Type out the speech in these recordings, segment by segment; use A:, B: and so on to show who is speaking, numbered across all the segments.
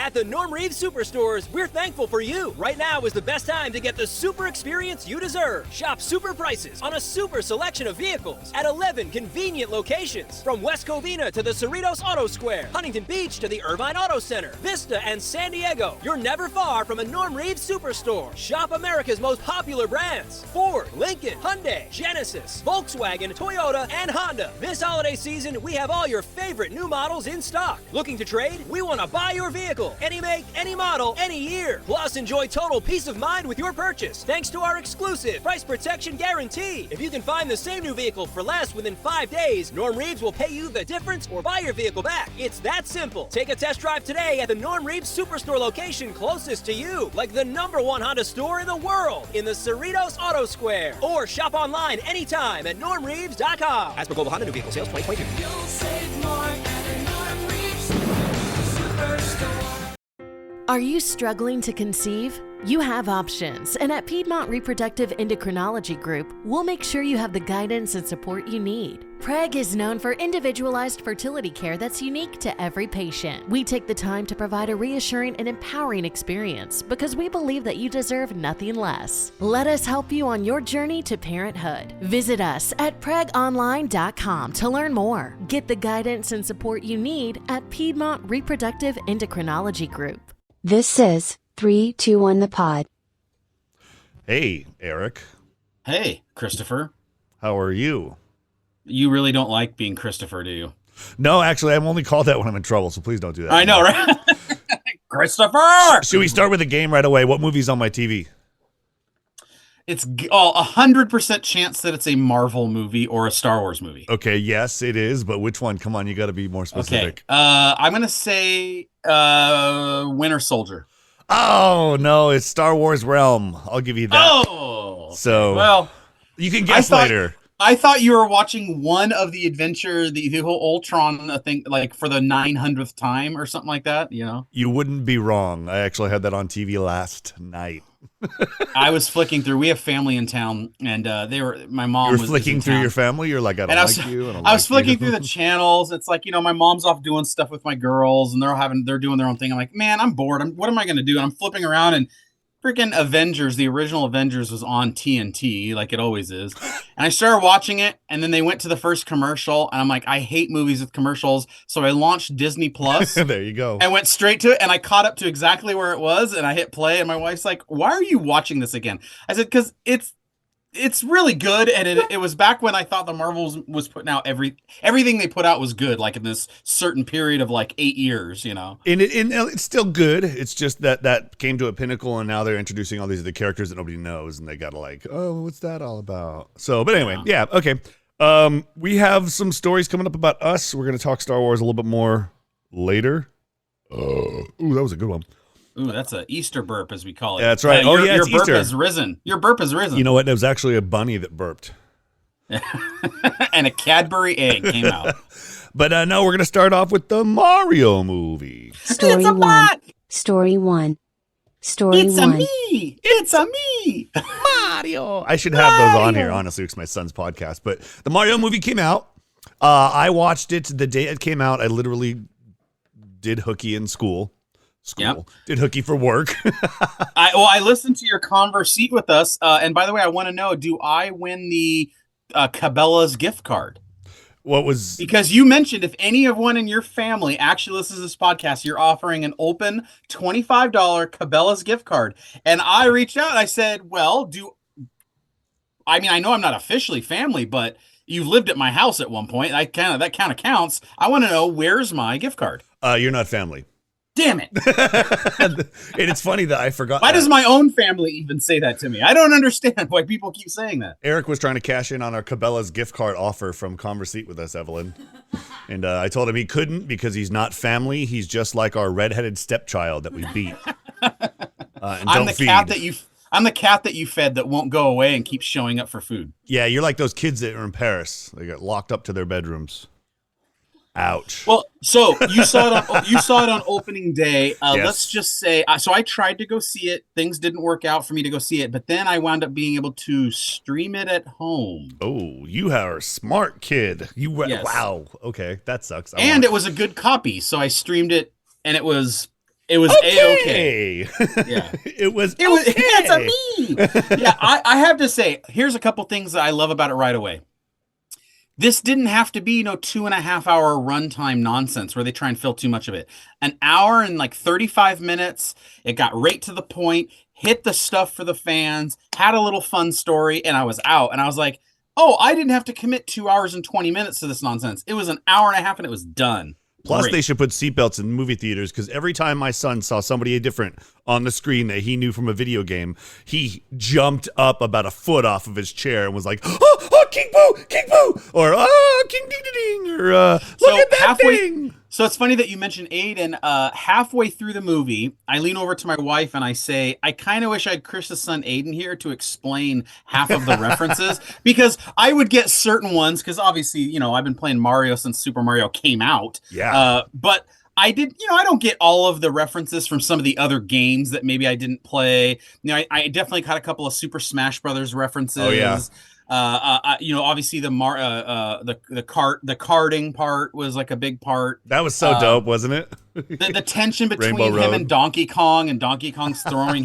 A: At the Norm Reeves Superstores, we're thankful for you. Right now is the best time to get the super experience you deserve. Shop super prices on a super selection of vehicles at 11 convenient locations. From West Covina to the Cerritos Auto Square, Huntington Beach to the Irvine Auto Center, Vista and San Diego. You're never far from a Norm Reeves Superstore. Shop America's most popular brands: Ford, Lincoln, Hyundai, Genesis, Volkswagen, Toyota, and Honda. This holiday season, we have all your favorite new models in stock. Looking to trade? We want to buy your vehicle. Any make, any model, any year. Plus, enjoy total peace of mind with your purchase, thanks to our exclusive price protection guarantee. If you can find the same new vehicle for less within 5 days, Norm Reeves will pay you the difference or buy your vehicle back. It's that simple. Take a test drive today at the Norm Reeves Superstore location closest to you, like the #1 Honda store in the world in the Cerritos Auto Square. Or shop online anytime at normreeves.com. As per Global Honda New Vehicle Sales 2022.
B: You'll save more at a Norm Reeves Superstore.
C: Are you struggling to conceive? You have options, and at Piedmont Reproductive Endocrinology Group, we'll make sure you have the guidance and support you need. PREG is known for individualized fertility care that's unique to every patient. We take the time to provide a reassuring and empowering experience because we believe that you deserve nothing less. Let us help you on your journey to parenthood. Visit us at pregonline.com to learn more. Get the guidance and support you need at Piedmont Reproductive Endocrinology Group.
D: This is 321 The Pod.
E: Hey, Eric.
F: Hey, Christopher.
E: How are you?
F: You really don't like being Christopher, do you?
E: No, actually, I'm only called that when I'm in trouble, so please don't do that.
F: I know, right? Christopher!
E: Should we start with the game right away? What movie's on my TV?
F: It's 100% chance that it's a Marvel movie or a Star Wars movie.
E: Okay, yes, it is, but which one? Come on, you got to be more specific.
F: Okay, I'm going to say Winter Soldier.
E: Oh, no, it's Star Wars Realm. I'll give you that.
F: Oh!
E: So,
F: well,
E: you can guess later.
F: I thought you were watching one of the adventure, the whole Ultron thing, like for the 900th time or something like that, you know?
E: You wouldn't be wrong. I actually had that on TV last night.
F: I was flicking through. We have family in town, and my mom was
E: flicking through your family? You're like, I don't like you.
F: I was flicking through the channels. It's like, my mom's off doing stuff with my girls, and they're doing their own thing. I'm like, man, I'm bored. What am I going to do? And I'm flipping around, and freaking Avengers, the original Avengers, was on TNT, like it always is. And I started watching it, and then they went to the first commercial, and I'm like, I hate movies with commercials. So I launched Disney Plus.
E: There you go.
F: And went straight to it, and I caught up to exactly where it was, and I hit play, and my wife's like, why are you watching this again? I said, because it's really good, and it was back when I thought the Marvels was putting out everything they put out was good, like in this certain period of like 8 years, And
E: it's still good. It's just that came to a pinnacle, and now they're introducing all these other characters that nobody knows, and they got to like, oh, what's that all about? So, but anyway, yeah, okay. We have some stories coming up about us. We're going to talk Star Wars a little bit more later. Ooh, that was a good one.
F: Ooh, that's an Easter burp, as we call it.
E: Yeah, that's right.
F: Your
E: it's
F: burp
E: Easter.
F: has risen. Your burp has risen.
E: You know what? It was actually a bunny that burped.
F: And a Cadbury egg came out.
E: But no, we're going to start off with the Mario movie.
D: Story one.
F: Bot.
D: Story one. Story
F: It's
D: one.
F: a me. It's a me.
E: Mario. I should have those on here, honestly. It's my son's podcast. But the Mario movie came out. I watched it the day it came out. I literally did hooky in school.
F: Yep.
E: Did hooky for work.
F: I listened to your conversate with us. And by the way, I want to know, do I win the Cabela's gift card?
E: What was...
F: Because you mentioned if anyone in your family actually listens to this podcast, you're offering an open $25 Cabela's gift card. And I reached out and I said, well, I know I'm not officially family, but you lived at my house at one point. That kind of counts. I want to know, where's my gift card?
E: You're not family.
F: Damn it.
E: And it's funny that I forgot.
F: Why does my own family even say that to me? I don't understand why people keep saying that.
E: Eric was trying to cash in on our Cabela's gift card offer from Conversate with us, Evelyn. And I told him he couldn't because he's not family. He's just like our redheaded stepchild that we beat.
F: I'm the cat that you fed that won't go away and keeps showing up for food.
E: Yeah, you're like those kids that are in Paris. They get locked up to their bedrooms. Ouch.
F: Well, so you saw it on opening day.
E: Yes.
F: Let's just say, so I tried to go see it. Things didn't work out for me to go see it, but then I wound up being able to stream it at home.
E: Oh, you are a smart kid.
F: Yes.
E: Wow. Okay, that sucks.
F: It was a good copy, so I streamed it, and it was It was
E: okay.
F: A-okay. Yeah.
E: It was
F: It's a
E: okay.
F: me. Yeah, I have to say, here's a couple things that I love about it right away. This didn't have to be, 2.5 hour runtime nonsense where they try and fill too much of it. An hour and like 35 minutes. It got right to the point, hit the stuff for the fans, had a little fun story, and I was out. And I was like, oh, I didn't have to commit 2 hours and 20 minutes to this nonsense. It was an hour and a half and it was done.
E: Plus,
F: Great.
E: they should put seatbelts in movie theaters because every time my son saw somebody different on the screen that he knew from a video game, he jumped up about a foot off of his chair and was like, oh, King Boo, or oh, King Ding Ding Ding, or look at that thing.
F: So it's funny that you mentioned Aiden. Halfway through the movie, I lean over to my wife and I say, I kind of wish I had Chris's son Aiden here to explain half of the references because I would get certain ones because obviously, I've been playing Mario since Super Mario came out.
E: Yeah.
F: But I did, I don't get all of the references from some of the other games that maybe I didn't play. I definitely caught a couple of Super Smash Brothers references.
E: Oh, yeah.
F: Obviously the karting part was like a big part.
E: That was so dope, wasn't it?
F: The tension between
E: Rainbow
F: him
E: Road.
F: and Donkey Kong's throwing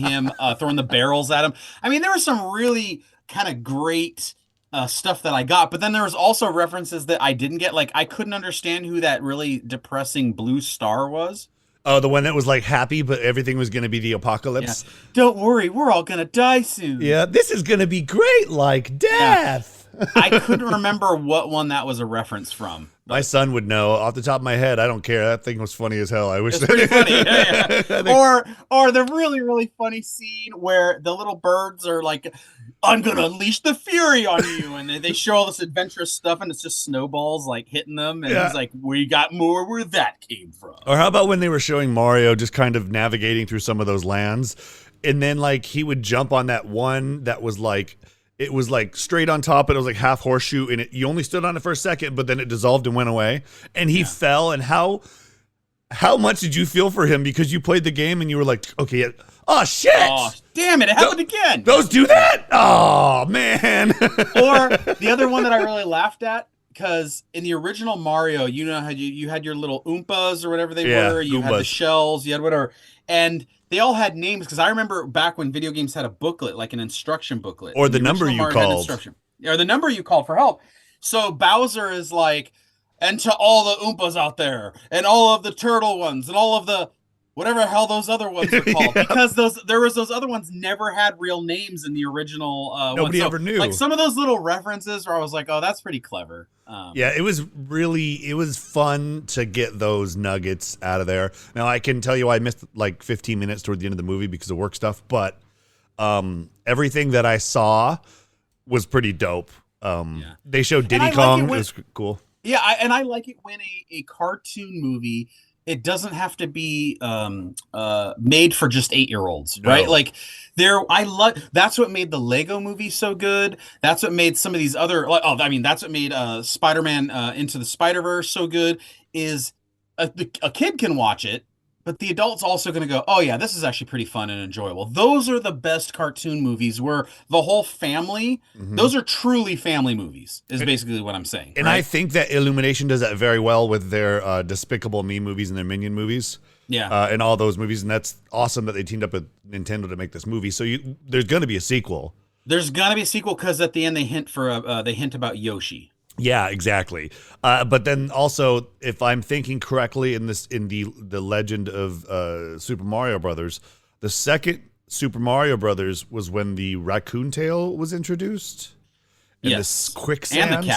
F: throwing the barrels at him. I mean, there was some really kind of great stuff that I got, but then there was also references that I didn't get. Like I couldn't understand who that really depressing blue star was.
E: Oh, the one that was like happy, but everything was going to be the apocalypse.
F: Yeah. Don't worry, we're all gonna die soon.
E: Yeah, this is going to be great, like death.
F: I couldn't remember what one that was a reference from.
E: My son would know off the top of my head. I don't care. That thing was funny as hell. I wish.
F: It's pretty funny. Yeah. Or the really, really funny scene where the little birds are like, I'm going to unleash the fury on you. And they show all this adventurous stuff and it's just snowballs like hitting them. And he's like, we got more where that came from.
E: Or how about when they were showing Mario just kind of navigating through some of those lands. And then like he would jump on that one that was like, it was like straight on top, and it was like half horseshoe, and you only stood on it for a second, but then it dissolved and went away. And he fell. And how much did you feel for him because you played the game and you were like, okay, oh shit,
F: oh damn it happened again.
E: Those do that? Oh man.
F: Or the other one that I really laughed at, because in the original Mario, how you had your little Oompas or whatever they were, you had the shells, you had whatever, and they all had names, because I remember back when video games had a booklet, like an instruction booklet.
E: Or the number you called.
F: Or the number you called for help. So Bowser is like, and to all the Oompas out there, and all of the turtle ones, and all of the whatever the hell those other ones are called. Because those other ones never had real names in the original
E: Nobody ever knew.
F: Like some of those little references where I was like, oh, that's pretty clever.
E: Yeah, it was fun to get those nuggets out of there. Now, I can tell you I missed like 15 minutes toward the end of the movie because of work stuff, but everything that I saw was pretty dope. They showed Diddy Kong. It was cool.
F: Yeah, I like it when a cartoon movie, it doesn't have to be made for just 8-year-olds, right?
E: No.
F: Like that's what made the Lego movie so good. That's what made some of these other that's what made Spider-Man Into the Spider-Verse so good, is a kid can watch it, but the adult's also going to go, oh yeah, this is actually pretty fun and enjoyable. Those are the best cartoon movies where the whole family, those are truly family movies, is basically what I'm saying.
E: And
F: right?
E: I think that Illumination does that very well with their Despicable Me movies and their Minion movies.
F: Yeah.
E: And all those movies. And that's awesome that they teamed up with Nintendo to make this movie. So there's going to be a sequel.
F: There's going to be a sequel because at the end they hint about Yoshi.
E: Yeah, exactly. But then also, if I'm thinking correctly, in the Legend of Super Mario Brothers, the second Super Mario Brothers was when the raccoon tail was introduced, and
F: yes,
E: the quicksand,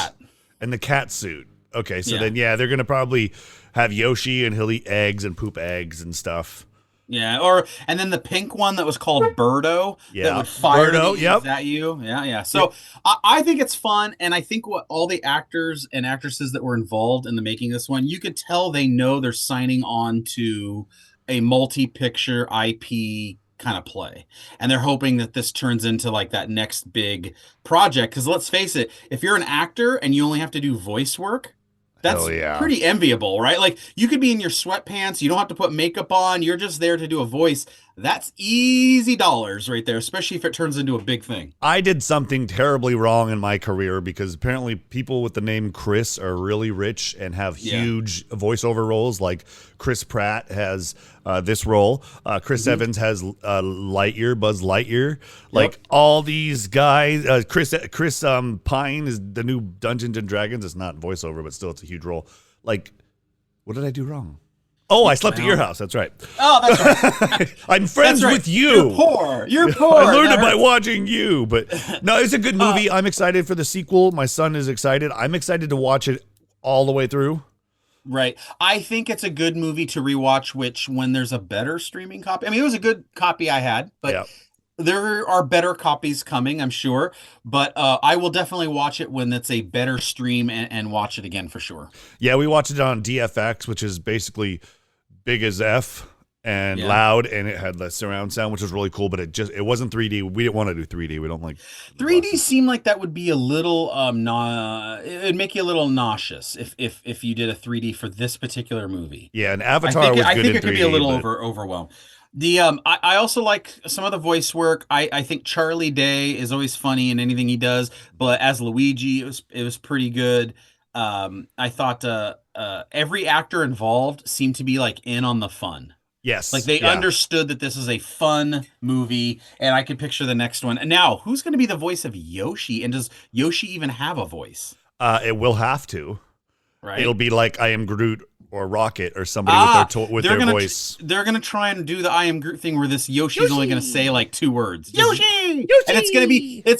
E: and the cat suit. Okay, so then they're gonna probably have Yoshi, and he'll eat eggs and poop eggs and stuff.
F: Yeah, and then the pink one that was called Birdo, that would fire the eggs at you. Yeah. So I think it's fun, and I think what all the actors and actresses that were involved in the making of this one, you could tell they know they're signing on to a multi-picture IP kind of play, and they're hoping that this turns into like that next big project. Because let's face it, if you're an actor and you only have to do voice work, that's pretty enviable, right? Like you could be in your sweatpants. You don't have to put makeup on. You're just there to do a voice. that's easy dollars right there, especially if it turns into a big thing.
E: I did something terribly wrong in my career because apparently people with the name Chris are really rich and have huge voiceover roles. Like Chris Pratt has this role. Chris Evans has Lightyear, Buzz Lightyear. Like all these guys. Chris Pine is the new Dungeons and Dragons. It's not voiceover, but still it's a huge role. Like, what did I do wrong? Oh, I slept at your house. That's right.
F: Oh, that's right.
E: I'm friends with you.
F: You're poor. You're poor.
E: I learned it by watching you. But no, it's a good movie. I'm excited for the sequel. My son is excited. I'm excited to watch it all the way through.
F: Right. I think it's a good movie to rewatch, when there's a better streaming copy. I mean, it was a good copy I had, but there are better copies coming, I'm sure. But I will definitely watch it when it's a better stream and watch it again for sure. Yeah,
E: we watched it on DFX, which is basically big as F and loud, and it had the surround sound, which was really cool, but it wasn't 3D. We didn't want to do 3D. We don't like
F: 3D. Seemed like that would be a little it'd make you a little nauseous if you did a 3D for this particular movie.
E: Yeah, and Avatar was good.
F: I think
E: in
F: it could
E: 3D,
F: be a little
E: but
F: overwhelmed. I also like some of the voice work. I think Charlie Day is always funny in anything he does, but as Luigi, it was pretty good. I thought every actor involved seemed to be like in on the fun.
E: Yes.
F: Like they understood that this is a fun movie, and I could picture the next one. And now, who's going to be the voice of Yoshi? And does Yoshi even have a voice?
E: It will have to.
F: Right.
E: It'll be like I Am Groot or Rocket or somebody with their voice.
F: They're going to try and do the I Am Groot thing where this Yoshi's only going to say like 2 words.
E: Yoshi!
F: And it's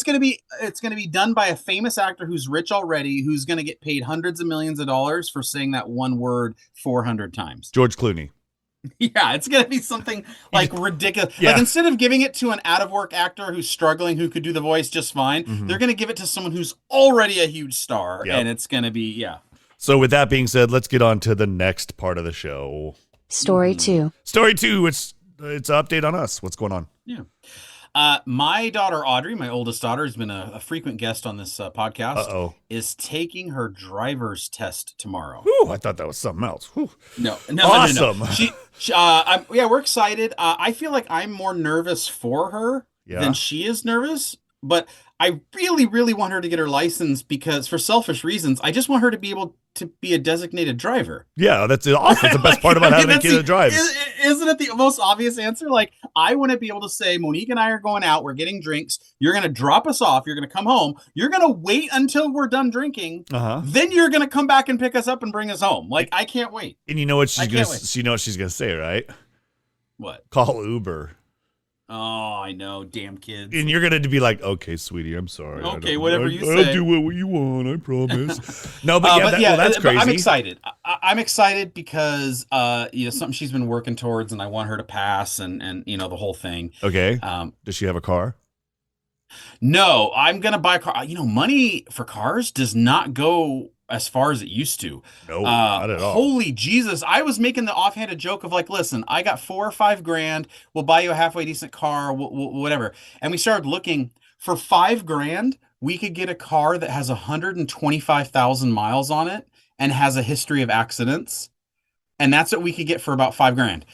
F: going to be done by a famous actor who's rich already, who's going to get paid hundreds of millions of dollars for saying that one word 400 times.
E: George Clooney.
F: Yeah, it's going to be something like ridiculous. Yeah. Like instead of giving it to an out of work actor who's struggling, who could do the voice just fine, they're going to give it to someone who's already a huge star. And it's going to be,
E: So with that being said, let's get on to the next part of the show.
D: Story 2.
E: Story 2, it's an update on us. What's going on?
F: Yeah. My daughter, Audrey, my oldest daughter, has been a frequent guest on this podcast, is taking her driver's test tomorrow.
E: Ooh, I thought that was something else. Whew.
F: No.
E: Awesome.
F: No. We're excited. I feel like I'm more nervous for her than she is nervous, but I really, really want her to get her license because for selfish reasons, I just want her to be able to be a designated driver.
E: Yeah, that's awesome. That's the best part about having a kid that drives.
F: Isn't it the most obvious answer? Like, I want to be able to say, Monique and I are going out, we're getting drinks, you're going to drop us off, you're going to come home, you're going to wait until we're done drinking, then you're going to come back and pick us up and bring us home. Like, I can't wait.
E: And you know what she's going to say, right?
F: What?
E: Call Uber.
F: Oh, I know, damn kids.
E: And you're gonna be like, okay, sweetie, I'm sorry.
F: Okay, whatever you say.
E: I'll do what you want, I promise. No, but that's crazy.
F: I'm excited. I'm excited because something she's been working towards, and I want her to pass, and the whole thing.
E: Okay. Does she have a car?
F: No, I'm gonna buy a car. Money for cars does not go as far as it used to.
E: No, not at all.
F: Holy Jesus. I was making the offhanded joke of like, listen, I got $4 or $5 grand. We'll buy you a halfway decent car, whatever. And we started looking for $5 grand. We could get a car that has 125,000 miles on it and has a history of accidents. And that's what we could get for about $5 grand.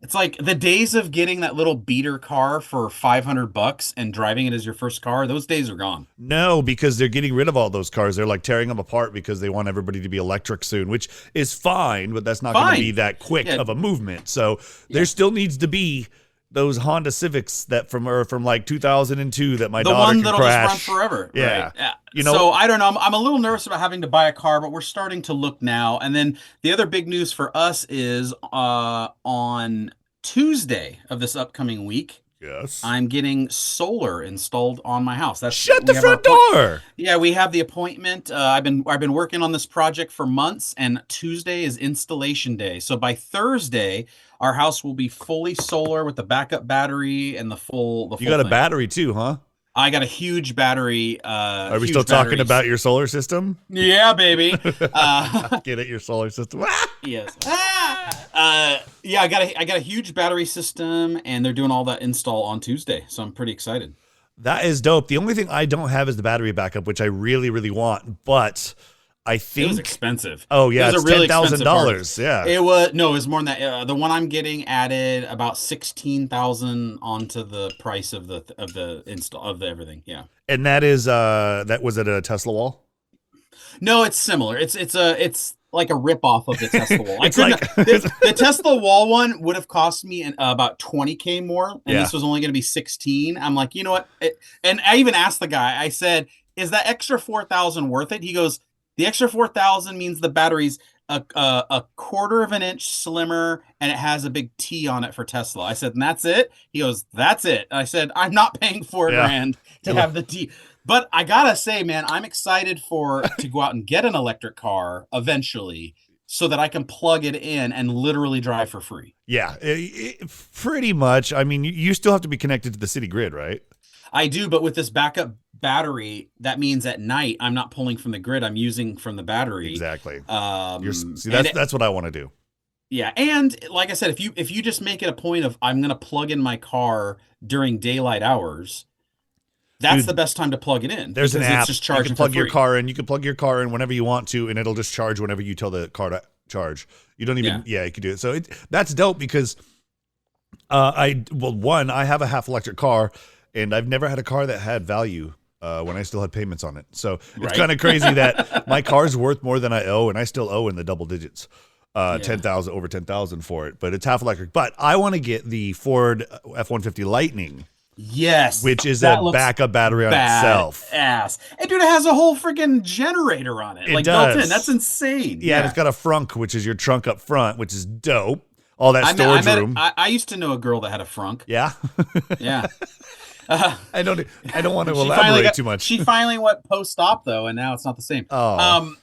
F: It's like the days of getting that little beater car for $500 and driving it as your first car. Those days are gone.
E: No, because they're getting rid of all those cars. They're like tearing them apart because they want everybody to be electric soon, which is fine, but that's not going to be that quick of a movement. So there still needs to be those Honda Civics that from like 2002 that my daughter can crash. The one that'll
F: just run forever.
E: Yeah.
F: Right. So I don't know. I'm a little nervous about having to buy a car, but we're starting to look now. And then the other big news for us is on Tuesday of this upcoming week.
E: Yes.
F: I'm getting solar installed on my house.
E: Shut the front door.
F: Yeah, we have the appointment. I've been working on this project for months, and Tuesday is installation day. So by Thursday, our house will be fully solar with the backup battery and the full
E: You got a
F: thing.
E: battery too, huh?
F: I got a huge battery.
E: Are we still talking about your solar system?
F: Yeah, baby.
E: Get it, your solar system.
F: Yes. Yeah, I got a huge battery system, and they're doing all that install on Tuesday, so I'm pretty excited.
E: That is dope. The only thing I don't have is the battery backup, which I really, really want. But I
F: It
E: think.
F: was expensive.
E: Oh yeah,
F: It was
E: it's
F: a really
E: $10,000. Yeah.
F: It was no, it was more than that. The one I'm getting added about 16,000 onto the price of the install of the everything. Yeah.
E: And that is that was it a Tesla wall?
F: No, it's similar. It's like a rip off of the Tesla wall.
E: It's like
F: The Tesla wall one would have cost me about 20K more, and
E: Yeah.
F: this was only going to be 16. I'm like, you know what? And I even asked the guy. I said, "Is that extra 4,000 worth it?" He goes, "The extra 4,000 means the battery's a quarter of an inch slimmer, and it has a big T on it for Tesla." I said, "And that's it?" He goes, "That's it." And I said, "I'm not paying $4,000 to have the T." But I gotta say, man, I'm excited to go out and get an electric car eventually, so that I can plug it in and literally drive for free.
E: Yeah, pretty much. I mean, you still have to be connected to the city grid, right?
F: I do, but with this backup battery, that means at night I'm not pulling from the grid; I'm using from the battery.
E: Exactly. See,
F: And
E: that's what I want to do.
F: yeah, and like I said, if you just make it a point of I'm gonna plug in my car during daylight hours, that's
E: Dude,
F: the best time to plug it in.
E: There's an
F: because
E: app.
F: It's just
E: You
F: charging
E: can plug
F: for
E: your
F: free.
E: car in. You can plug your car in whenever you want to, and it'll just charge whenever you tell the car to charge. You don't even. Yeah, you can do it. So that's dope because I have a half electric car, and I've never had a car that had value. When I still had payments on it. So it's kind of crazy that my car's worth more than I owe, and I still owe in the double digits. 10,000 over 10,000 for it, but it's half electric. But I want to get the Ford F-150 Lightning.
F: Yes,
E: Which is a backup battery on itself.
F: Ass. And dude, it has a whole freaking generator on it.
E: It
F: Like
E: does.
F: built in. That's insane.
E: Yeah, and it's got a frunk, which is your trunk up front, which is dope. All that storage room.
F: I used to know a girl that had a frunk.
E: Yeah.
F: Yeah.
E: I don't want to
F: She
E: elaborate too much.
F: She finally went post-op though, and now it's not the same.
E: Oh.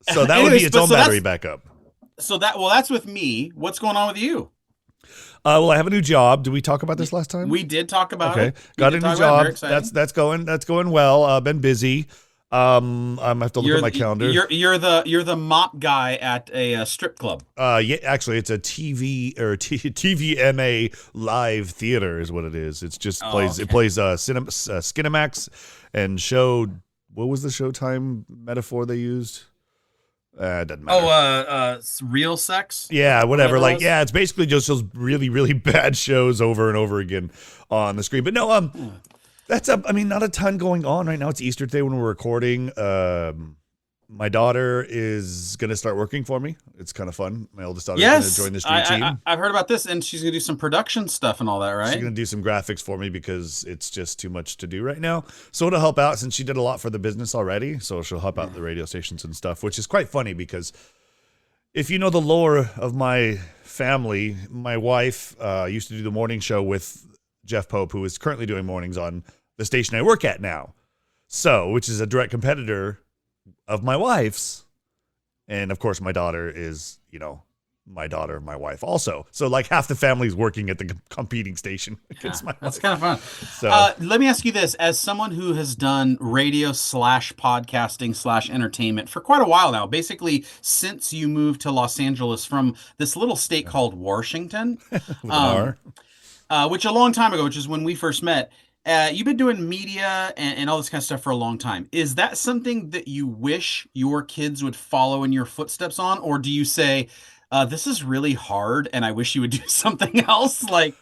E: So that would be its own battery backup.
F: So that's with me. What's going on with you?
E: Well, I have a new job. Did we talk about this last time?
F: We did talk about it.
E: Okay. Got a new job.
F: Very
E: That's going well. Been busy. I have to look at my calendar.
F: You're the mop guy at a strip club.
E: Yeah, actually, it's a TV or TVMA live theater is what it is. It's just plays.
F: Okay.
E: It plays Skinamax and showed. What was the Showtime metaphor they used? It doesn't matter.
F: Real sex.
E: Yeah, whatever. Like,
F: it was?
E: yeah, it's basically just those really, really bad shows over and over again on the screen. But no, that's not a ton going on right now. It's Easter Day when we're recording. My daughter is gonna start working for me. It's kind of fun. My oldest daughter is gonna join the street team.
F: I've heard about this, and she's gonna do some production stuff and all that, right?
E: She's gonna do some graphics for me because it's just too much to do right now. So it'll help out since she did a lot for the business already. So she'll help out the radio stations and stuff, which is quite funny because if you know the lore of my family, my wife used to do the morning show with Jeff Pope, who is currently doing mornings on the station I work at now. So, which is a direct competitor of my wife's. And of course, my daughter is, my daughter, my wife also. So like half the family's working at the competing station against my
F: That's
E: wife.
F: kind of fun.
E: So
F: Let me ask you this. As someone who has done radio / podcasting / entertainment for quite a while now, basically since you moved to Los Angeles from this little state called Washington,
E: with an R.
F: which a long time ago, which is when we first met, you've been doing media and all this kind of stuff for a long time. Is that something that you wish your kids would follow in your footsteps on? Or do you say, this is really hard and I wish you would do something else? Like,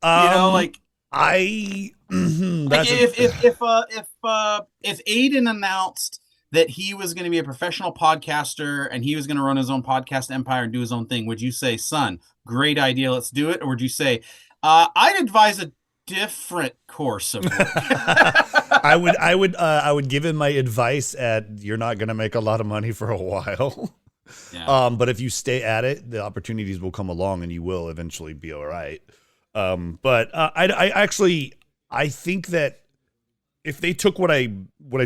E: If
F: Aiden announced that he was going to be a professional podcaster and he was going to run his own podcast empire and do his own thing, would you say, son, great idea, let's do it? Or would you say, I'd advise a different course of work?
E: I would give him my advice at you're not going to make a lot of money for a while.
F: Yeah.
E: But if you stay at it, the opportunities will come along and you will eventually be all right. But I think that if they took what I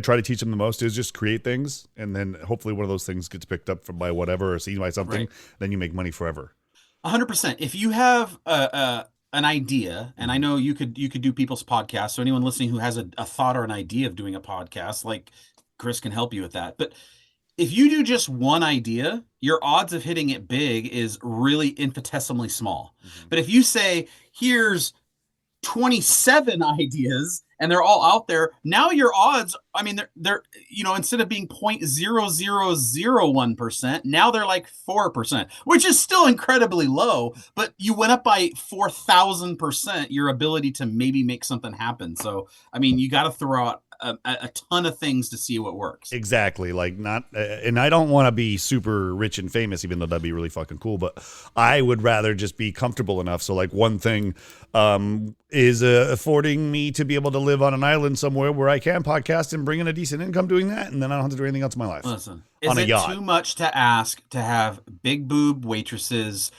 E: try to teach them the most is just create things, and then hopefully one of those things gets picked up by whatever or seen by something,
F: Right.
E: then you make money forever.
F: 100%. If you have an idea, and I know you could do people's podcasts, so anyone listening who has a thought or an idea of doing a podcast, like Chris can help you with that. But if you do just one idea, your odds of hitting it big is really infinitesimally small. But if you say, here's 27 ideas and they're all out there. Now your odds, I mean, they're instead of being 0.0001%, now they're like 4%, which is still incredibly low, but you went up by 4,000% your ability to maybe make something happen. So, I mean, you got to throw out a ton of things to see what works.
E: Exactly. Like and I don't want to be super rich and famous, even though that'd be really fucking cool, but I would rather just be comfortable enough. So like one thing is affording me to be able to live on an island somewhere where I can podcast and bring in a decent income doing that. And then I don't have to do anything else in my life.
F: Listen, is it too much to ask to have big boob waitresses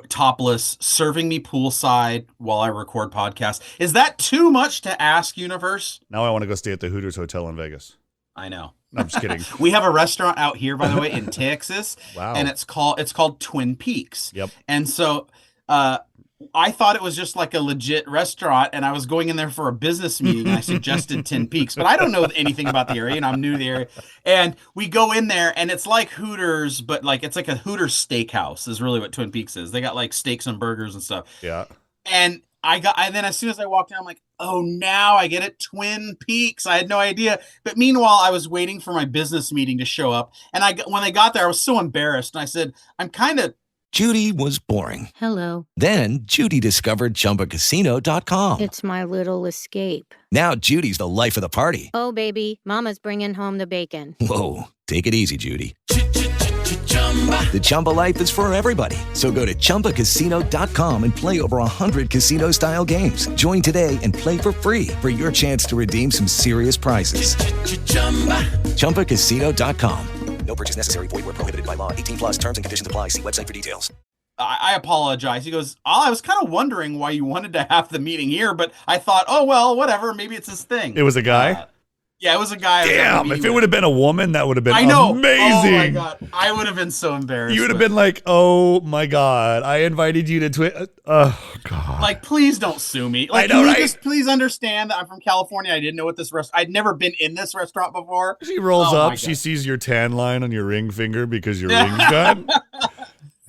F: topless serving me poolside while I record podcasts? Is that too much to ask, universe?
E: Now I want to go stay at the Hooters Hotel in Vegas.
F: I know.
E: No, I'm just kidding.
F: We have a restaurant out here, by the way, in Texas.
E: Wow.
F: And it's called Twin Peaks.
E: Yep.
F: And so I thought it was just like a legit restaurant, and I was going in there for a business meeting, and I suggested Twin Peaks, but I don't know anything about the area, and I'm new to the area. And we go in there, and it's like Hooters, but like it's like a Hooters steakhouse is really what Twin Peaks is. They got like steaks and burgers and stuff.
E: Yeah.
F: And then as soon as I walked in, I'm like, oh, now I get it, Twin Peaks. I had no idea. But meanwhile, I was waiting for my business meeting to show up, and when they got there, I was so embarrassed, and I said, I'm kind of.
G: Judy was boring.
H: Hello.
G: Then Judy discovered ChumbaCasino.com.
H: It's my little escape.
G: Now Judy's the life of the party.
H: Oh, baby, mama's bringing home the bacon.
G: Whoa, take it easy, Judy. The Chumba life is for everybody. So go to ChumbaCasino.com and play over 100 casino-style games. Join today and play for free for your chance to redeem some serious prizes. ChumbaCasino.com. No purchase necessary. Void where prohibited by law. 18 plus terms and conditions apply. See website for details.
F: I apologize. He goes, I was kind of wondering why you wanted to have the meeting here, but I thought, oh, well, whatever. Maybe it's his thing.
E: It was a guy?
F: Yeah, it was a guy.
E: Damn, if it would have been a woman, that would have been
F: amazing. Oh my God. I would have been so embarrassed.
E: You would have been like, oh my God, I invited you to oh God.
F: Like, please don't sue me. Like,
E: I know,
F: can you
E: right?
F: just please understand that I'm from California. I didn't know what this restaurant, I'd never been in this restaurant before.
E: She rolls up, she sees your tan line on your ring finger because your ring's gone.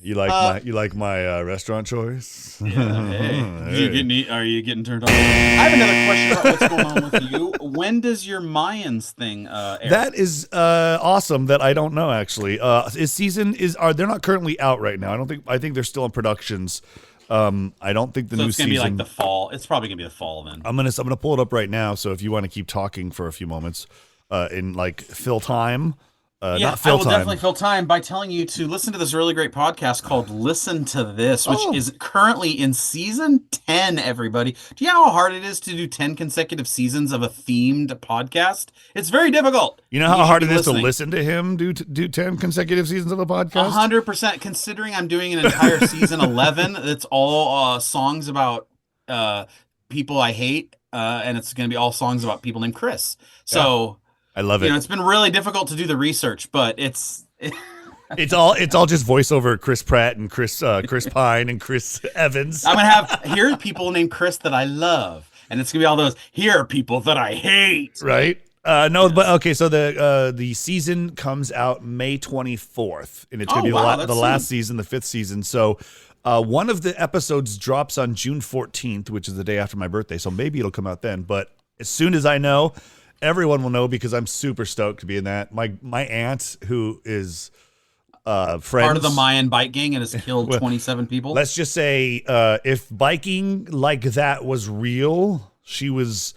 E: You like my restaurant choice?
F: Yeah, hey. Are you getting turned on? I have another question about what's going on with you. When does your Mayans thing air?
E: That is awesome that I don't know actually. They're not currently out right now. I think they're still in productions. I don't think the new season.
F: It's gonna be like the fall. It's probably gonna be the fall then.
E: I'm gonna pull it up right now. So if you want to keep talking for a few moments, in like fill time.
F: I will definitely fill time by telling you to listen to this really great podcast called Listen to This, which is currently in season 10, everybody. Do you know how hard it is to do 10 consecutive seasons of a themed podcast? It's very difficult.
E: You know how hard it is to listen to him do 10 consecutive seasons of a podcast?
F: 100%. Considering I'm doing an entire season 11, it's all songs about people I hate, and it's going to be all songs about people named Chris. So... I
E: love it.
F: It's been really difficult to do the research, but it's
E: all just voiceover Chris Pratt and Chris Pine and Chris Evans.
F: I'm gonna have here are people named Chris that I love, and it's gonna be all those here are people that I hate.
E: Right? No, yes. But okay. So the season comes out May 24th, and it's gonna be the last season, the 5th season. So. One of the episodes drops on June 14th, which is the day after my birthday. So maybe it'll come out then. But as soon as I know. Everyone will know because I'm super stoked to be in that. My aunt, who is part
F: of the Mayan bike gang and has killed 27 people.
E: Let's just say if biking like that was real, she was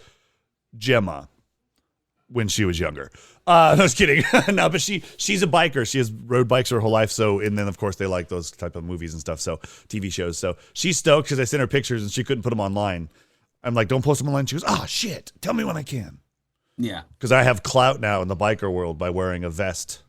E: Gemma when she was younger. No, I was kidding. No, but she's a biker. She has rode bikes her whole life. So, and then of course they like those type of movies and stuff. So TV shows. So she's stoked because I sent her pictures and she couldn't put them online. I'm like, don't post them online. She goes, shit. Tell me when I can.
F: Yeah.
E: Because I have clout now in the biker world by wearing a vest.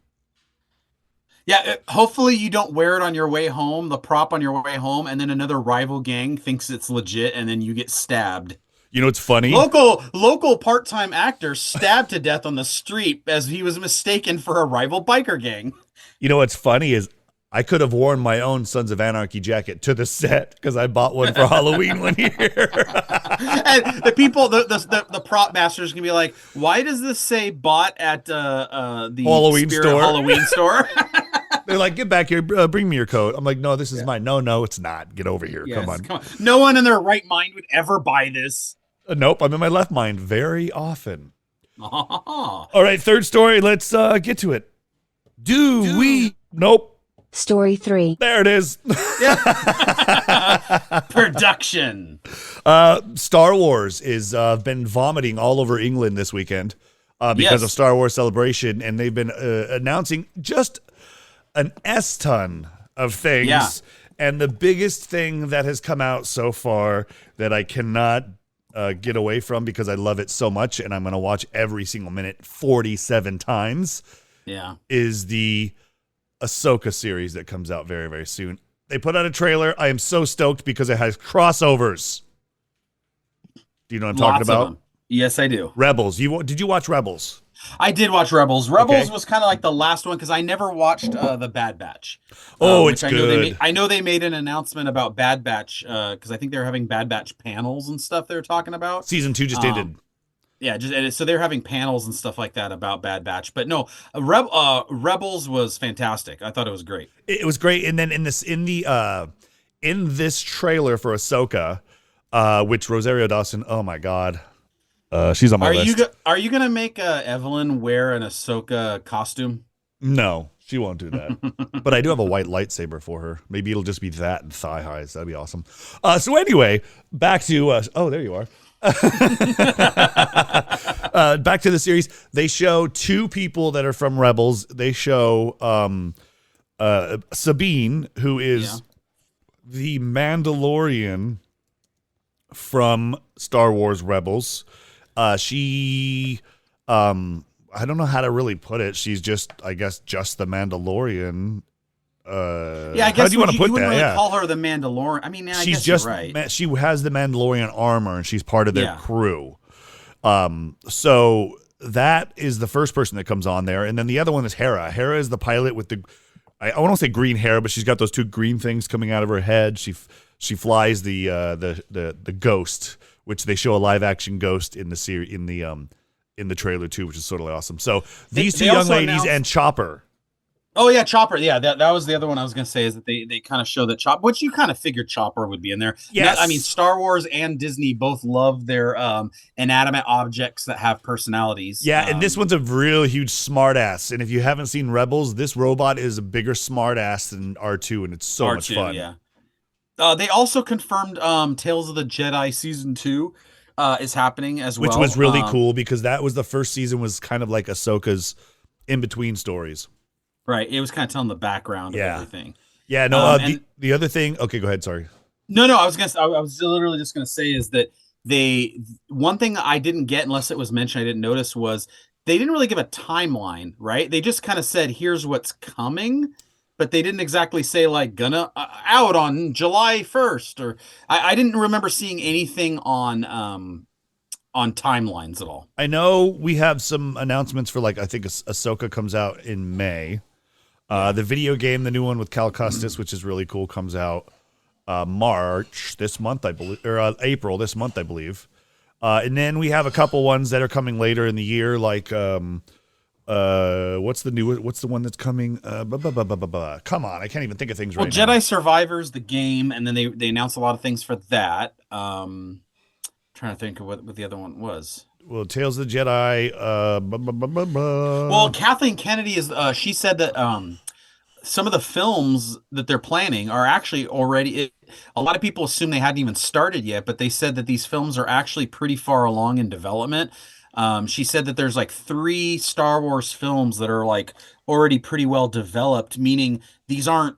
F: Yeah, hopefully you don't wear it on your way home, the prop on your way home, and then another rival gang thinks it's legit, and then you get stabbed.
E: You know what's funny?
F: Local part-time actor stabbed to death on the street as he was mistaken for a rival biker gang.
E: You know what's funny is I could have worn my own Sons of Anarchy jacket to the set because I bought one for Halloween one year.
F: And the people, the prop masters can be like, why does this say bought at the Halloween store?
E: They're like, get back here, bring me your coat. I'm like, no, this is mine. No, it's not. Get over here. Yes, come on.
F: No one in their right mind would ever buy this.
E: Nope, I'm in my left mind very often.
F: Oh.
E: All right, third story. Let's get to it. Do we? Nope.
D: Story 3.
E: There it is.
F: Production.
E: Star Wars is been vomiting all over England this weekend because of Star Wars Celebration, and they've been announcing just an S-ton of things.
F: Yeah.
E: And the biggest thing that has come out so far that I cannot get away from because I love it so much, and I'm going to watch every single minute 47 times, is the Ahsoka series that comes out very, very soon. They put out a trailer. I am so stoked because it has crossovers. Do you know what I'm talking about?
F: Yes, I do.
E: Rebels. Did you watch Rebels?
F: I did watch Rebels. Rebels was kind of like the last one because I never watched the Bad Batch.
E: It's good.
F: I know they made an announcement about Bad Batch because I think they were having Bad Batch panels and stuff they were talking about.
E: Season 2 just ended.
F: Yeah, so they're having panels and stuff like that about Bad Batch. But no, Rebels was fantastic. I thought it was great. It
E: was great. And then in this trailer for Ahsoka, which Rosario Dawson, oh my God. She's on my list.
F: Are you gonna make Evelyn wear an Ahsoka costume?
E: No, she won't do that. But I do have a white lightsaber for her. Maybe it'll just be that and thigh highs. That'd be awesome. So anyway, back to oh, there you are. Back to the series. They show two people that are from Rebels. They show Sabine, who is the Mandalorian from Star Wars Rebels. She I don't know how to really put it. She's just, I guess, just the Mandalorian.
F: I guess
E: how do you want to put
F: you wouldn't
E: that?
F: really call her the Mandalorian. I mean, I guess
E: just,
F: you're right.
E: She has the Mandalorian armor, and she's part of their crew. So that is the first person that comes on there, and then the other one is Hera. Hera is the pilot with the, I want to say green hair, but she's got those two green things coming out of her head. She flies the ghost, which they show a live action ghost in the series in the trailer too, which is totally awesome. So these two young ladies and Chopper.
F: Oh yeah, Chopper. Yeah, that was the other one I was going to say is that they kind of show that Chopper, which you kind of figured Chopper would be in there.
E: Yes.
F: I mean, Star Wars and Disney both love their inanimate objects that have personalities.
E: Yeah, and this one's a real huge smartass. And if you haven't seen Rebels, this robot is a bigger smartass than R2, and it's so
F: R2,
E: much fun.
F: Yeah. They also confirmed Tales of the Jedi Season 2 is happening as well.
E: Which was really cool because that was the first season was kind of like Ahsoka's in-between stories.
F: Right. It was kind of telling the background of everything.
E: Yeah, no, the other thing, okay, go ahead, sorry.
F: No, I was literally just going to say is that one thing I didn't get unless it was mentioned, I didn't notice was they didn't really give a timeline, right? They just kind of said, here's what's coming. But they didn't exactly say like gonna out on July 1st or I didn't remember seeing anything on timelines at all.
E: I know we have some announcements for like I think Ahsoka comes out in May. The video game, the new one with Cal Kestis, which is really cool, comes out March this month, I believe, or April this month, I believe. And then we have a couple ones that are coming later in the year, like what's the one that's coming? Come on, I can't even think of things right now.
F: Jedi Survivors, the game, and then they announced a lot of things for that. Trying to think of what the other one was.
E: Well, Tales of the Jedi.
F: Well, Kathleen Kennedy is. She said that some of the films that they're planning are actually already. A lot of people assume they hadn't even started yet, but they said that these films are actually pretty far along in development. She said that there's like 3 Star Wars films that are like already pretty well developed, meaning these aren't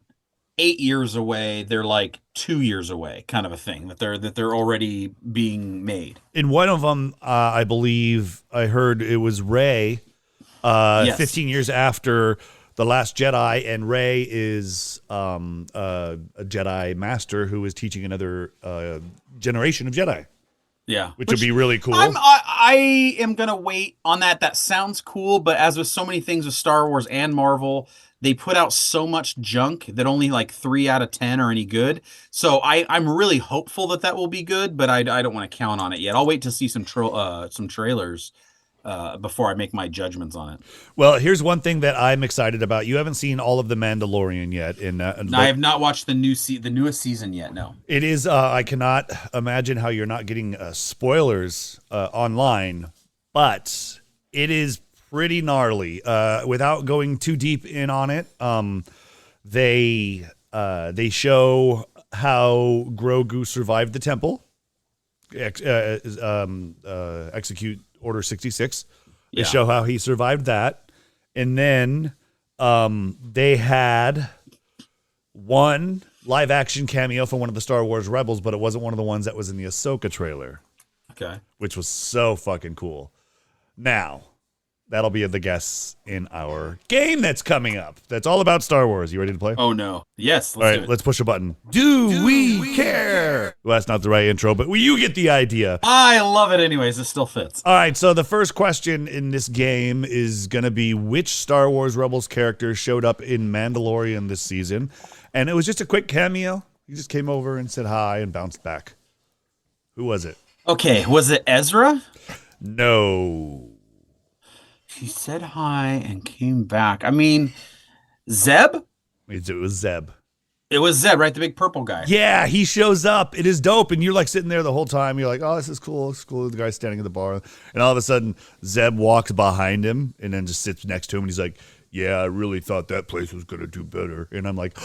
F: 8 years away. They're like 2 years away, kind of a thing that they're already being made.
E: In one of them, I believe I heard it was Rey, 15 years after The Last Jedi, and Rey is a Jedi master who is teaching another generation of Jedi.
F: Yeah,
E: which would be really cool.
F: I am gonna wait on that. That sounds cool, but as with so many things with Star Wars and Marvel, they put out so much junk that only like 3 out of 10 are any good. So I'm really hopeful that will be good, but I don't want to count on it yet. I'll wait to see some trailers before I make my judgments on it.
E: Well, here's one thing that I'm excited about. You haven't seen all of the Mandalorian yet.
F: No, I have not watched the newest season yet. No.
E: It is. I cannot imagine how you're not getting spoilers online, but it is pretty gnarly. Without going too deep in on it, they show how Grogu survived the temple, execute Order 66. They show how he survived that, and then they had one live action cameo from one of the Star Wars Rebels, but it wasn't one of the ones that was in the Ahsoka trailer.
F: Okay.
E: Which was so fucking cool. Now, that'll be the guests in our game that's coming up. That's all about Star Wars. You ready to play?
F: Oh, no. Yes.
E: All right, let's push a button. Do we care? Well, that's not the right intro, but you get the idea.
F: I love it anyways. It still fits.
E: All right, so the first question in this game is going to be which Star Wars Rebels character showed up in Mandalorian this season? And it was just a quick cameo. He just came over and said hi and bounced back. Who was it?
F: Okay, was it Ezra?
E: No.
F: He said hi and came back. I mean, Zeb?
E: It was Zeb.
F: It was Zeb, right? The big purple guy.
E: Yeah, he shows up. It is dope. And you're like sitting there the whole time. You're like, oh, this is cool. It's cool. The guy's standing at the bar. And all of a sudden, Zeb walks behind him and then just sits next to him. And he's like, yeah, I really thought that place was going to do better. And I'm like,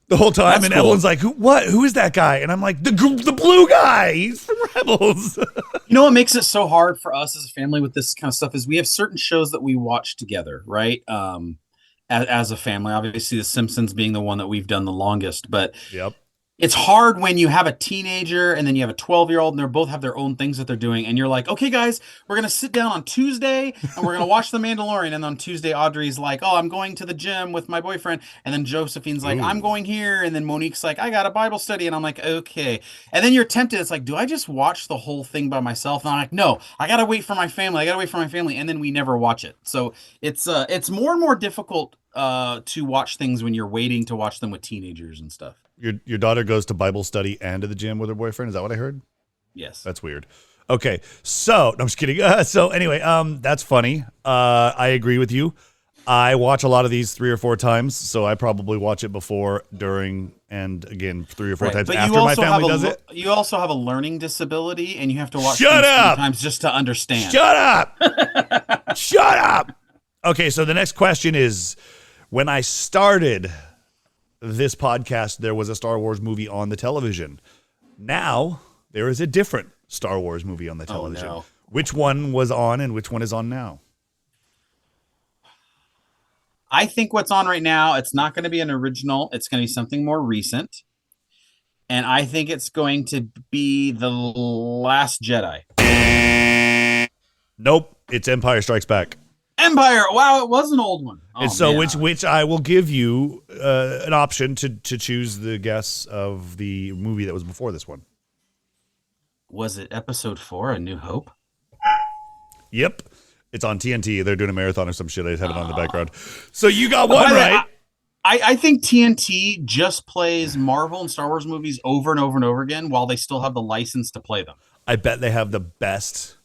E: the whole time. That's and cool. Everyone's like, who is that guy? And I'm like, the blue guy. He's from Rebels.
F: You know what makes it so hard for us as a family with this kind of stuff is we have certain shows that we watch together, right? As a family, obviously The Simpsons being the one that we've done the longest, but
E: yep.
F: It's hard when you have a teenager and then you have a 12-year-old and they both have their own things that they're doing. And you're like, okay, guys, we're going to sit down on Tuesday and we're going to watch The Mandalorian. And on Tuesday, Audrey's like, oh, I'm going to the gym with my boyfriend. And then Josephine's like, I'm going here. And then Monique's like, I got a Bible study. And I'm like, okay. And then you're tempted. It's like, do I just watch the whole thing by myself? And I'm like, no, I got to wait for my family. And then we never watch it. So it's more and more difficult to watch things when you're waiting to watch them with teenagers and stuff.
E: Your daughter goes to Bible study and to the gym with her boyfriend. Is that what I heard?
F: Yes.
E: That's weird. Okay. So, no, I'm just kidding. So anyway, that's funny. I agree with you. I watch a lot of these 3 or 4 times. So I probably watch it before, during, and again, 3 or 4 times
F: but
E: after my family does it.
F: You also have a learning disability and you have to watch
E: Shut
F: things
E: up!
F: times just to understand.
E: Shut up! Shut up! Okay. So the next question is, when I started this podcast, there was a Star Wars movie on the television. Now there is a different Star Wars movie on the television.
F: Oh, no.
E: Which one was on and which one is on now?
F: I think what's on right now, it's not going to be an original. It's going to be something more recent. And I think it's going to be The Last Jedi.
E: Nope. It's Empire Strikes Back.
F: Empire. Wow, it was an old one. Oh,
E: and so
F: man.
E: which I will give you an option to choose the guess of the movie that was before this one.
F: Was it episode 4, A New Hope?
E: Yep. It's on TNT. They're doing a marathon or some shit. I just have it on in the background. So you got one right.
F: I think TNT just plays Marvel and Star Wars movies over and over and over again while they still have the license to play them.
E: I bet they have the best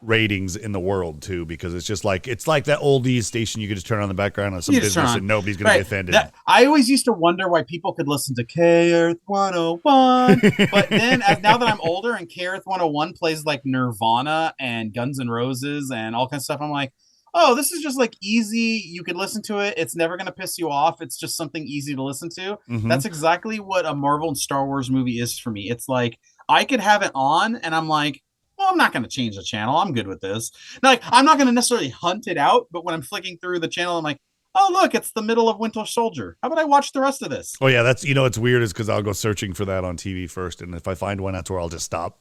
E: ratings in the world too, because it's like that oldies station you could just turn on the background of some business and nobody's going to be offended.
F: I always used to wonder why people could listen to K Earth 101, but then now that I'm older and K Earth 101 plays like Nirvana and Guns N' Roses and all kinds of stuff, I'm like, oh, this is just like easy. You could listen to it. It's never going to piss you off. It's just something easy to listen to. Mm-hmm. That's exactly what a Marvel and Star Wars movie is for me. It's like I could have it on and I'm like, well, I'm not going to change the channel. I'm good with this. Like, I'm not going to necessarily hunt it out, but when I'm flicking through the channel, I'm like, oh, look, it's the middle of Winter Soldier. How about I watch the rest of this?
E: Oh, yeah, that's, it's weird is because I'll go searching for that on TV first, and if I find one, that's where I'll just stop.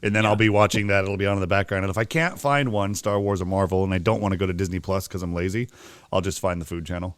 E: And then I'll be watching that. It'll be on in the background. And if I can't find one, Star Wars or Marvel, and I don't want to go to Disney Plus because I'm lazy, I'll just find the Food Channel.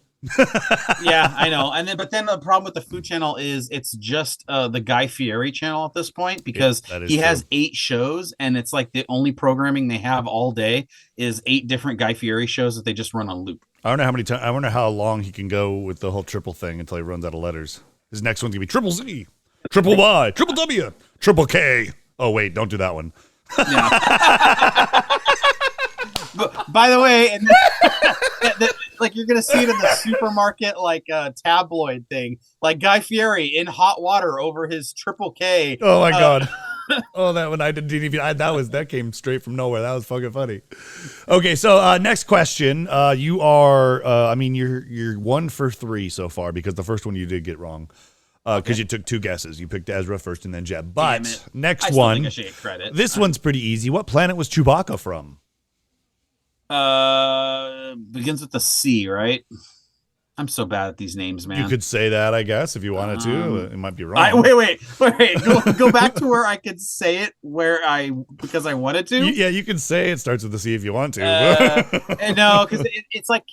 F: Yeah, I know. But then the problem with the Food Channel is it's just the Guy Fieri channel at this point, because he has 8 shows and it's like the only programming they have all day is 8 different Guy Fieri shows that they just run on loop.
E: I don't know how many times. I wonder how long he can go with the whole triple thing until he runs out of letters. His next one's gonna be Triple Z, Triple Y, Triple W, Triple K. Oh wait, don't do that one.
F: Yeah. But, by the way, and like you're gonna see it in the supermarket, like tabloid thing, like Guy Fieri in hot water over his Triple K.
E: Oh my God. Oh, that one I didn't even. That came straight from nowhere. That was fucking funny. Okay, so next question. You are. You're 1 for 3 so far because the first one you did get wrong. Because you took 2 guesses. You picked Ezra first and then Jeb. But next one.
F: Think I should get credit.
E: This one's pretty easy. What planet was Chewbacca from?
F: Begins with the C, right? I'm so bad at these names, man.
E: You could say that, I guess, if you wanted to. It might be wrong.
F: Wait. Go back to where I could say it because I wanted to.
E: You can say it starts with the C if you want to.
F: No, because it's like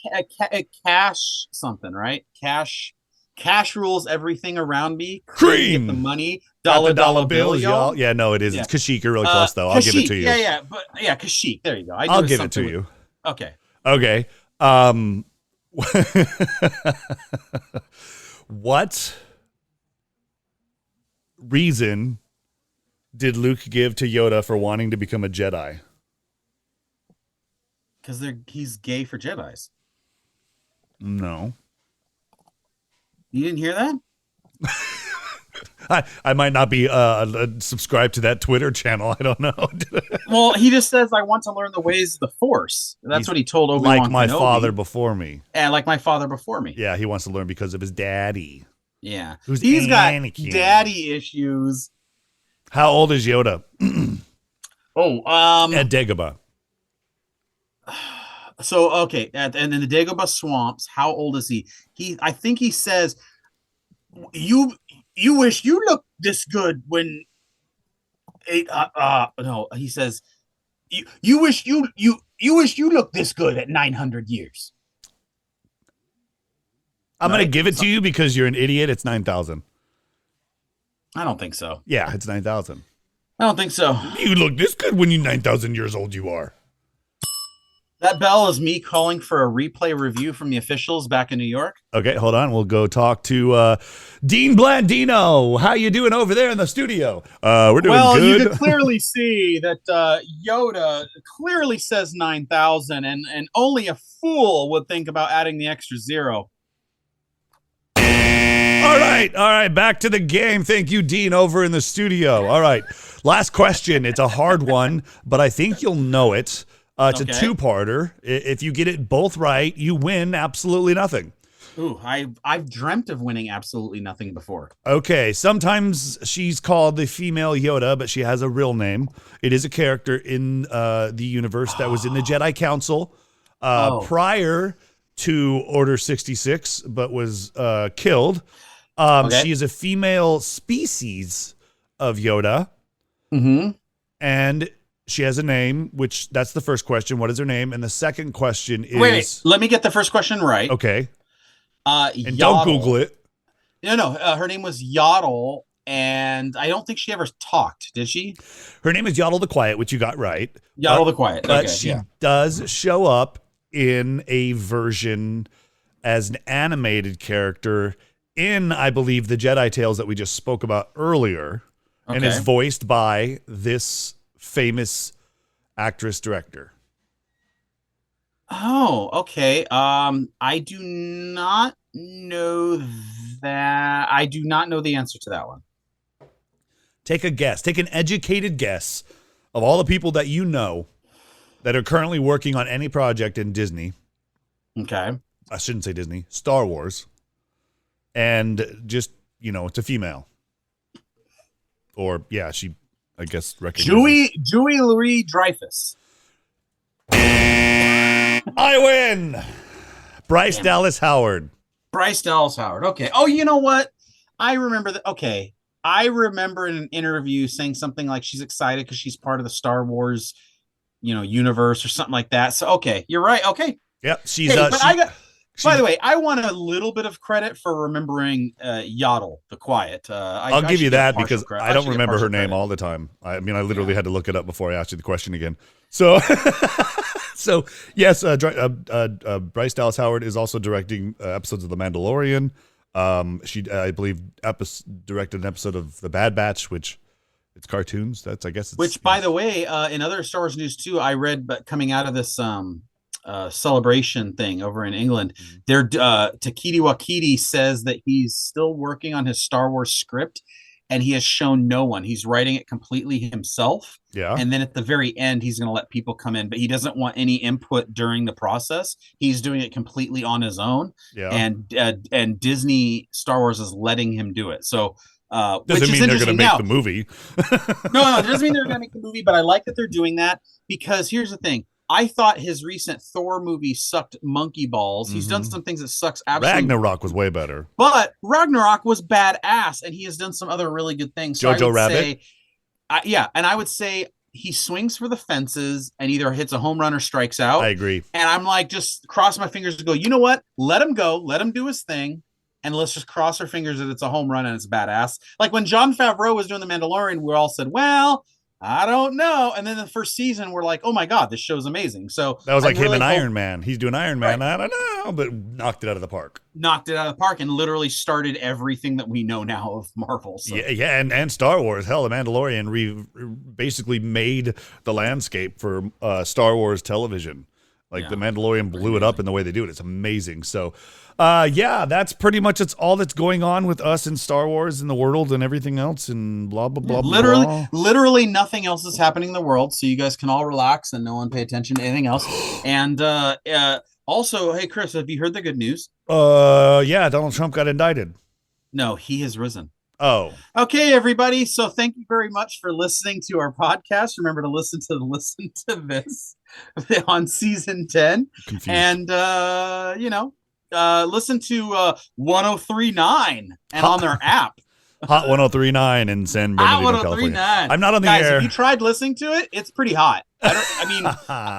F: a cash something, right? Cash rules everything around me.
E: Cream.
F: Get the money. Dollar bills, y'all.
E: Yeah, no, it is.
F: Yeah.
E: It's Kashyyyk. You're really close, though. I'll give it to you.
F: Kashyyyk. There you go.
E: I'll give it to you.
F: Okay.
E: What reason did Luke give to Yoda for wanting to become a Jedi?
F: Because he's gay for Jedis.
E: No.
F: You didn't hear that?
E: I might not be subscribed to that Twitter channel. I don't know.
F: Well, he just says, I want to learn the ways of the Force. That's what he told Obi-Wan
E: Like my
F: Kenobi.
E: father before me.
F: And like my father before me.
E: Yeah, he wants to learn because of his daddy.
F: Yeah.
E: Who's
F: He's
E: Anakin.
F: got daddy issues.
E: How old is Yoda? At Dagobah.
F: So, okay. And in the Dagobah swamps, how old is he? I think he says, you wish you looked this good when no, he says you wish you looked this good at 900 years.
E: I'm going to give it to you because you're an idiot. It's 9,000.
F: I don't think so.
E: Yeah, it's 9,000.
F: I don't think so.
E: You look this good when you're 9,000 years old you are.
F: That bell is me calling for a replay review from the officials back in New York.
E: Okay, hold on. We'll go talk to Dean Blandino. How you doing over there in the studio? We're doing good. Well,
F: you can clearly see that Yoda clearly says 9,000, and only a fool would think about adding the extra 0.
E: All right. Back to the game. Thank you, Dean, over in the studio. All right. Last question. It's a hard one, but I think you'll know it. It's a 2-parter. If you get it both right, you win absolutely nothing.
F: Ooh, I've dreamt of winning absolutely nothing before.
E: Okay, sometimes she's called the female Yoda, but she has a real name. It is a character in the universe that was in the Jedi Council prior to Order 66, but was killed. She is a female species of Yoda.
F: Mm-hmm.
E: And she has a name, which that's the first question. What is her name? And the second question is...
F: Wait, let me get the first question right.
E: Okay. And
F: Yaddle.
E: don't Google it.
F: No. Her name was Yaddle, and I don't think she ever talked, did she?
E: Her name is Yaddle the Quiet, which you got right.
F: Yaddle the Quiet.
E: But she does show up in a version as an animated character in, I believe, the Jedi Tales that we just spoke about earlier, and is voiced by this famous actress director.
F: Oh, okay. I do not know that. I do not know the answer to that one.
E: Take a guess. Take an educated guess of all the people that you know that are currently working on any project in Disney.
F: Okay.
E: I shouldn't say Disney. Star Wars. And just, it's a female. Or, yeah, she, I guess, recognizes.
F: Julie Louis-Dreyfus.
E: I win. Bryce Dallas Howard.
F: Bryce Dallas Howard. Okay. Oh, you know what? I remember that. Okay. I remember in an interview saying something like she's excited because she's part of the Star Wars, universe or something like that. So, okay. You're right. Okay.
E: Yep. She's,
F: by the way, I want a little bit of credit for remembering Yaddle the Quiet.
E: I'll give you that because I don't remember her name all the time. I literally had to look it up before I asked you the question again. So, yes, Bryce Dallas Howard is also directing episodes of The Mandalorian. She, I believe, directed an episode of The Bad Batch, which It's cartoons. I guess.
F: Which, by the way, in other Star Wars news too, I read, but coming out of this celebration thing over in England, Takiti Wakiti says that he's still working on his Star Wars script, and he has shown no one. He's writing it completely himself.
E: Yeah.
F: And then at the very end, he's going to let people come in, but he doesn't want any input during the process. He's doing it completely on his own.
E: Yeah.
F: And Disney Star Wars is letting him do it. So
E: doesn't mean they're going to make the movie.
F: No, it doesn't mean they're going to make the movie, but I like that they're doing that, because here's the thing. I thought his recent Thor movie sucked monkey balls. He's done some things that sucks absolutely.
E: Ragnarok was way better.
F: But Ragnarok was badass, and he has done some other really good things. So
E: Jojo Rabbit?
F: And I would say he swings for the fences and either hits a home run or strikes out.
E: I agree.
F: And I'm like, just cross my fingers to go, you know what? Let him go. Let him do his thing. And let's just cross our fingers that it's a home run and it's badass. Like when Jon Favreau was doing The Mandalorian, we all said, well, I don't know. And then the first season, we're like, oh my God, this show's amazing. So
E: that was like him and Iron Man. He's doing Iron Man. Right. I don't know, but knocked it out of the park.
F: Knocked it out of the park and literally started everything that we know now of Marvel. So.
E: Yeah, and Star Wars. Hell, The Mandalorian basically made the landscape for Star Wars television. Like The Mandalorian blew it up in the way they do it. It's amazing. So, that's pretty much all that's going on with us in Star Wars and the world and everything else and blah, blah, blah, blah.
F: Literally nothing else is happening in the world. So you guys can all relax and no one pay attention to anything else. And also, hey, Chris, have you heard the good news?
E: Donald Trump got indicted.
F: No, he has risen.
E: Oh.
F: Okay, everybody. So thank you very much for listening to our podcast. Remember to listen to this on season 10.
E: Confused.
F: And, listen to 103.9 and on their app.
E: Hot 103.9 in San Bernardino, California. I'm not on the air.
F: If you tried listening to it, it's pretty hot.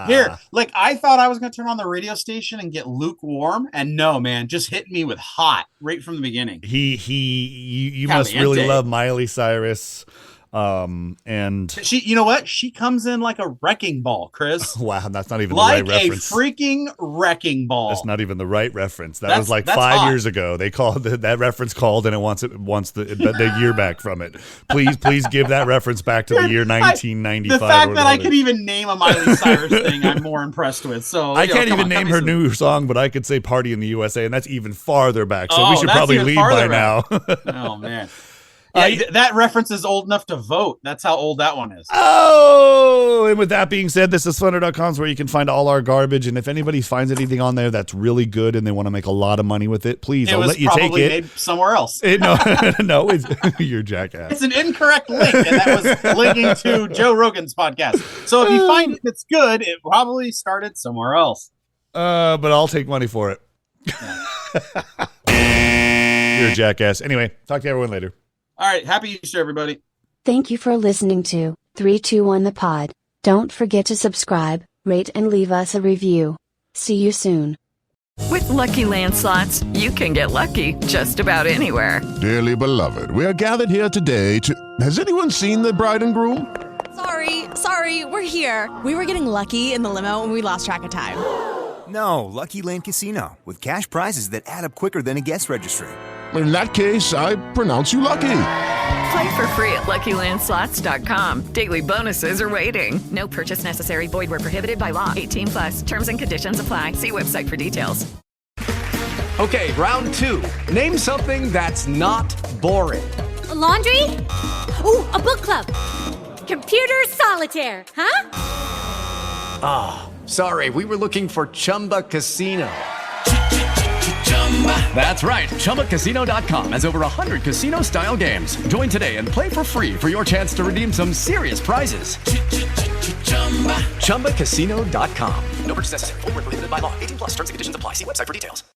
F: Here, like I thought I was going to turn on the radio station and get lukewarm, and no, man, just hit me with hot right from the beginning.
E: You must really love Miley Cyrus. And
F: she, you know what? She comes in like a wrecking ball, Chris.
E: Wow, that's not even the right reference.
F: Like a freaking wrecking ball.
E: That's not even the right reference. That was like 5 years ago. They called that reference and it wants the year back from it. Please give that reference back to the year 1995.
F: The fact that I could even name a Miley Cyrus thing, I'm more impressed with. So
E: I can't even name her new song, but I could say "Party in the USA," and that's even farther back. So we should probably leave by now.
F: Oh man. That reference is old enough to vote. That's how old that one is.
E: Oh, and with that being said, this is Flutter.com where you can find all our garbage. And if anybody finds anything on there that's really good and they want to make a lot of money with it, please, I'll let you take it. Made
F: somewhere else.
E: No, you're a jackass.
F: It's an incorrect link, and that was linking to Joe Rogan's podcast. So if you find it that's good, it probably started somewhere else.
E: But I'll take money for it. You're a jackass. Anyway, talk to everyone later.
F: All right. Happy Easter, everybody.
D: Thank you for listening to 321 the Pod. Don't forget to subscribe, rate, and leave us a review. See you soon.
I: With Lucky Land Slots, you can get lucky just about anywhere.
J: Dearly beloved, we are gathered here today to... Has anyone seen the bride and groom?
K: Sorry, we're here. We were getting lucky in the limo and we lost track of time.
L: No, Lucky Land Casino, with cash prizes that add up quicker than a guest registry.
J: In that case, I pronounce you lucky.
I: Play for free at LuckyLandSlots.com. Daily bonuses are waiting. No purchase necessary. Void where prohibited by law. 18+. Terms and conditions apply. See website for details.
M: Okay, round 2. Name something that's not boring.
N: A laundry? Ooh, a book club. Computer solitaire, huh?
M: Ah, sorry. We were looking for Chumba Casino. That's right. ChumbaCasino.com has over 100 casino-style games. Join today and play for free for your chance to redeem some serious prizes. ChumbaCasino.com. No purchase necessary. Void where prohibited by law. 18+. Terms and conditions apply. See website for details.